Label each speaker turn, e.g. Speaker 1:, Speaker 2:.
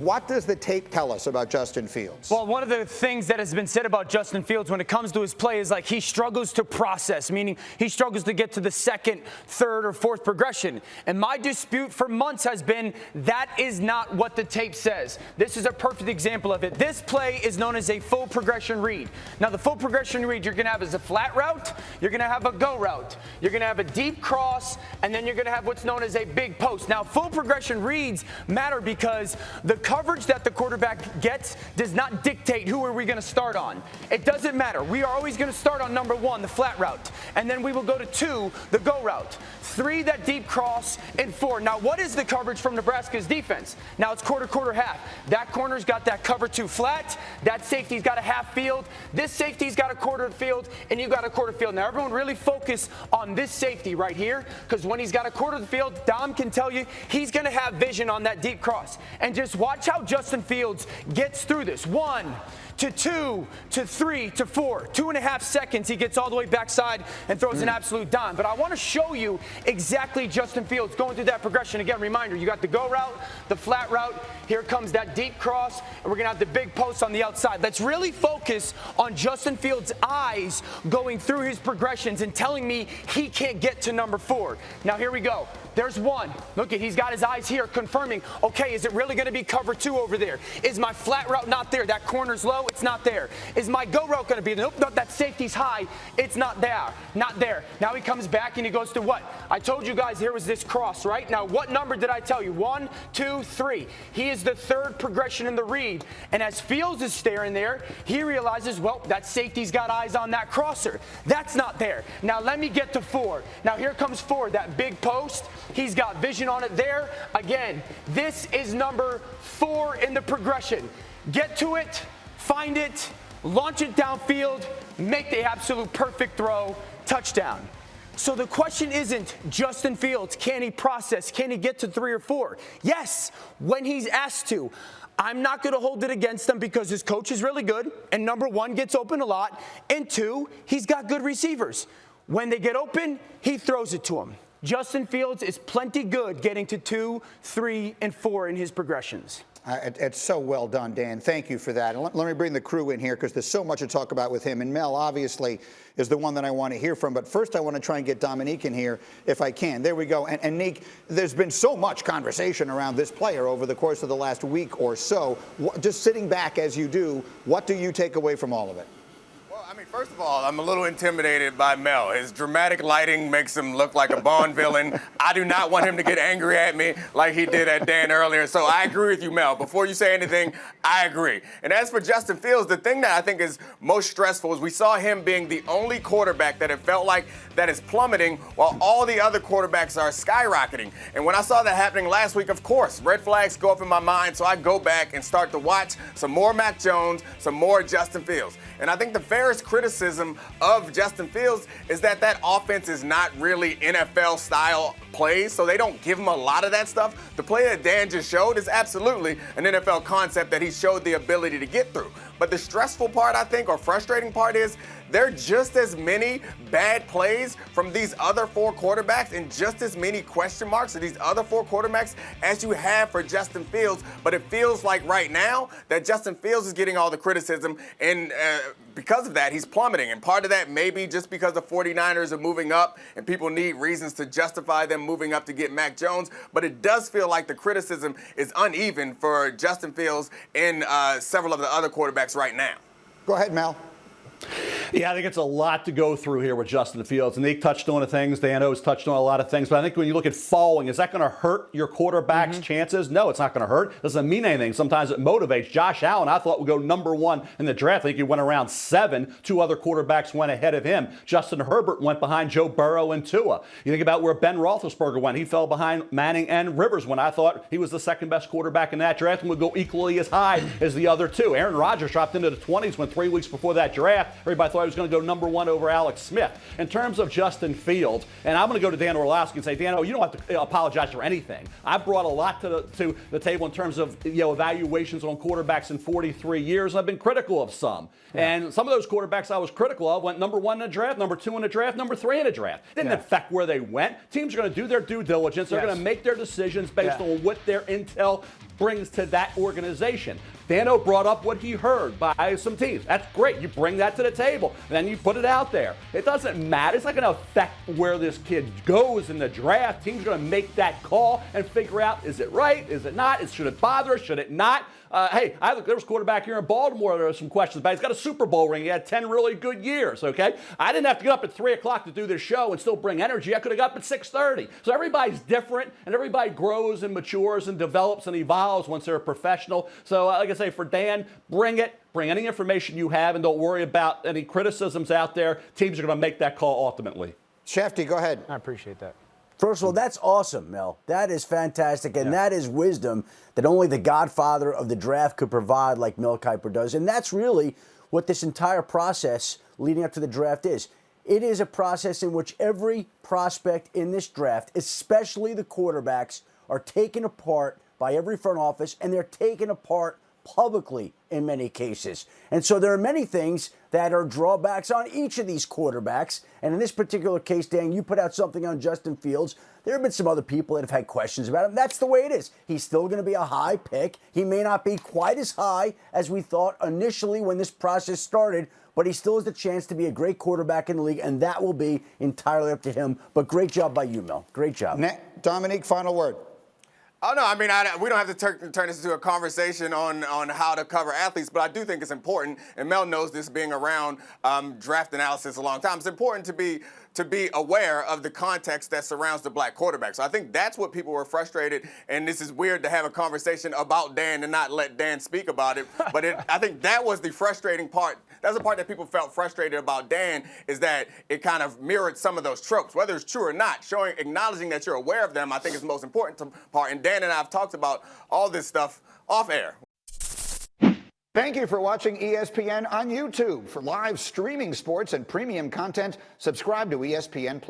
Speaker 1: What does the tape tell us about Justin Fields?
Speaker 2: Well, one of the things that has been said about Justin Fields when it comes to his play is like he struggles to process, meaning he struggles to get to the second, third, or fourth progression. And my dispute for months has been that is not what the tape says. This is a perfect example of it. This play is known as a full progression read. Now, the full progression read you're going to have is a flat route, you're going to have a go route, you're going to have a deep cross, and then you're going to have what's known as a big post. Now, full progression reads matter because the coverage that the quarterback gets does not dictate who are we going to start on. It doesn't matter. We are always going to start on number 1, the flat route, and then we will go to 2, the go route, 3, that deep cross, and 4. Now, what is the coverage from Nebraska's defense? Now, it's quarter, quarter, half. That corner's got that cover 2 flat. That safety's got a half field. This safety's got a quarter of field, and you got a quarter field. Now, everyone really focus on this safety right here, because when he's got a quarter of the field, Dom can tell you he's going to have vision on that deep cross. And just watch how Justin Fields gets through this. 1 to 2 to 3 to 4. 2.5 seconds, he gets all the way backside and throws an absolute dime. But I want to show you exactly Justin Fields going through that progression. Again, reminder, you got the go route, the flat route. Here comes that deep cross, and we're going to have the big post on the outside. Let's really focus on Justin Fields' eyes going through his progressions and telling me he can't get to number 4. Now, here we go. There's 1. Look at, he's got his eyes here confirming, okay, is it really going to be cover 2 over there? Is my flat route not there? That corner's low, it's not there. Is my go route going to be there? Nope, no, that safety's high, it's not there. Not there. Now he comes back and he goes to what? I told you guys here was this cross, right? Now, what number did I tell you? 1, 2, 3. He is the 3rd progression in the read. And as Fields is staring there, he realizes, well, that safety's got eyes on that crosser. That's not there. Now, let me get to 4. Now, here comes 4, that big post. He's got vision on it there. Again, this is number 4 in the progression. Get to it, find it, launch it downfield, make the absolute perfect throw, touchdown. So the question isn't Justin Fields, can he process, can he get to 3 or 4? Yes, when he's asked to. I'm not going to hold it against him because his coach is really good, and number 1, gets open a lot, and 2, he's got good receivers. When they get open, he throws it to them. Justin Fields is plenty good getting to 2, 3, and 4 in his progressions.
Speaker 1: It's so well done, Dan. Thank you for that. And let me bring the crew in here because there's so much to talk about with him. And Mel, obviously, is the one that I want to hear from. But first, I want to try and get Domonique in here if I can. There we go. And Nick, there's been so much conversation around this player over the course of the last week or so. Just sitting back as you do, what do you take away from all of it?
Speaker 3: I mean, first of all, I'm a little intimidated by Mel. His dramatic lighting makes him look like a Bond villain. I do not want him to get angry at me like he did at Dan earlier. So I agree with you, Mel. Before you say anything, I agree. And as for Justin Fields, the thing that I think is most stressful is we saw him being the only quarterback that it felt like that is plummeting while all the other quarterbacks are skyrocketing. And when I saw that happening last week, of course, red flags go up in my mind. So I go back and start to watch some more Mac Jones, some more Justin Fields. And I think the fairest criticism of Justin Fields is that offense is not really NFL-style plays, so they don't give him a lot of that stuff. The play that Dan just showed is absolutely an NFL concept that he showed the ability to get through. But the stressful part, I think, or frustrating part is there are just as many bad plays from these other 4 quarterbacks and just as many question marks of these other 4 quarterbacks as you have for Justin Fields. But it feels like right now that Justin Fields is getting all the criticism, and because of that, he's plummeting. And part of that may be just because the 49ers are moving up and people need reasons to justify them moving up to get Mac Jones. But it does feel like the criticism is uneven for Justin Fields and several of the other quarterbacks right now.
Speaker 1: Go ahead, Mel.
Speaker 4: Yeah, I think it's a lot to go through here with Justin Fields. And Nick touched on the things. Dan O's touched on a lot of things. But I think when you look at following, is that going to hurt your quarterback's chances? No, it's not going to hurt. Doesn't mean anything. Sometimes it motivates. Josh Allen, I thought, would go number 1 in the draft. I think he went around 7. 2 other quarterbacks went ahead of him. Justin Herbert went behind Joe Burrow and Tua. You think about where Ben Roethlisberger went. He fell behind Manning and Rivers when I thought he was the second best quarterback in that draft and would go equally as high as the other 2. Aaron Rodgers dropped into the 20s when 3 weeks before that draft. Everybody thought why he was going to go number 1 over Alex Smith. In terms of Justin Fields, and I'm going to go to Dan Orlovsky and say, Dan, you don't have to apologize for anything. I brought a lot to the table in terms of evaluations on quarterbacks in 43 years. I've been critical of some. Yeah. And some of those quarterbacks I was critical of went number 1 in the draft, number 2 in the draft, number 3 in the draft. Didn't affect where they went. Teams are going to do their due diligence. They're going to make their decisions based on what their intel brings to that organization. Dano brought up what he heard by some teams. That's great. You bring that to the table, and then you put it out there. It doesn't matter. It's not going to affect where this kid goes in the draft. Teams are going to make that call and figure out, is it right? Is it not? Should it bother us? Should it not? Hey, there was a quarterback here in Baltimore. There were some questions about. He's got a Super Bowl ring. He had 10 really good years, okay? I didn't have to get up at 3 o'clock to do this show and still bring energy. I could have got up at 6:30. So everybody's different, and everybody grows and matures and develops and evolves once they're a professional. So like I say, for Dan, bring it. Bring any information you have, and don't worry about any criticisms out there. Teams are going to make that call ultimately.
Speaker 1: Shefty, go ahead.
Speaker 2: I appreciate that.
Speaker 5: First of all, that's awesome, Mel. That is fantastic, and that is wisdom that only the godfather of the draft could provide like Mel Kiper does. And that's really what this entire process leading up to the draft is. It is a process in which every prospect in this draft, especially the quarterbacks, are taken apart by every front office, and they're taken apart publicly in many cases. And so there are many things that are drawbacks on each of these quarterbacks. And in this particular case, Dan, you put out something on Justin Fields. There have been some other people that have had questions about him. That's the way it is. He's still going to be a high pick. He may not be quite as high as we thought initially when this process started, but he still has the chance to be a great quarterback in the league, and that will be entirely up to him. But great job by you, Mel. Great job.
Speaker 1: Domonique, final word.
Speaker 3: Oh, no, I mean, we don't have to turn this into a conversation on how to cover athletes, but I do think it's important, and Mel knows this being around draft analysis a long time. It's important to be aware of the context that surrounds the black quarterback. So I think that's what people were frustrated, and this is weird to have a conversation about Dan and not let Dan speak about it, but I think that was the frustrating part. That's the part that people felt frustrated about Dan, is that it kind of mirrored some of those tropes, whether it's true or not. Acknowledging that you're aware of them, I think is the most important part. And Dan and I have talked about all this stuff off air.
Speaker 1: Thank you for watching ESPN on YouTube. For live streaming sports and premium content, subscribe to ESPN+.